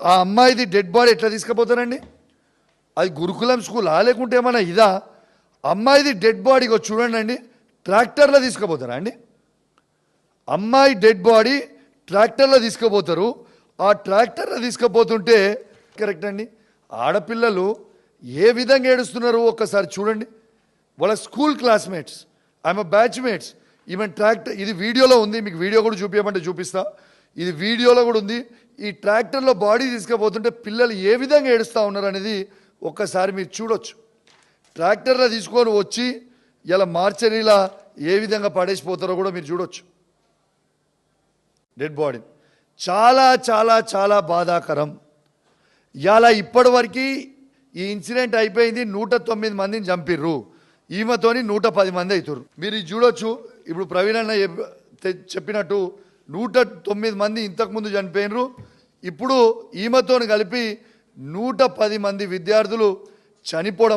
ఆ అమ్మాయిది dead body ఎట్లా తీసుకుపోతారండి? అది గురుకులం స్కూల్ లేకుంటే ఏమన్నా ఇదా? అమ్మాయిది డెడ్ బాడీకి చూడండి అండి, ట్రాక్టర్లో తీసుకుపోతారా అండి? అమ్మాయి డెడ్ బాడీ ట్రాక్టర్లో తీసుకుపోతారు. ఆ ట్రాక్టర్లో తీసుకుపోతుంటే కరెక్ట్ అండి. ఆడపిల్లలు ఏ విధంగా ఏడుస్తున్నారు ఒక్కసారి చూడండి. వాళ్ళ school classmates, I'm batchmates, even tractor, ఇది వీడియోలో ఉంది, మీకు వీడియో కూడా చూపించమంటే చూపిస్తా. ఇది వీడియోలో కూడా ఉంది. ఈ ట్రాక్టర్లో బాడీ తీసుకుపోతుంటే పిల్లలు ఏ విధంగా ఏడుస్తూ ఉన్నారు అనేది ఒక్కసారి మీరు చూడొచ్చు. ట్రాక్టర్లో తీసుకొని వచ్చి ఇలా మార్చరీలా ఏ విధంగా పడేసిపోతారో కూడా మీరు చూడొచ్చు. డెడ్ బాడీ చాలా చాలా చాలా బాధాకరం. ఇలా ఇప్పటివరకు ఈ ఇన్సిడెంట్ అయిపోయింది, 109 మందిని చంపిర్రు, ఈమెతోని 110 మంది అవుతారు. మీరు ఇది చూడొచ్చు. ఇప్పుడు ప్రవీణ్ అన్న చెప్పినట్టు 109 మంది ఇంతకుముందు చనిపోయినరు. ఇప్పుడు ఈమెతోని కలిపి 110 మంది విద్యార్థులు చనిపోవడం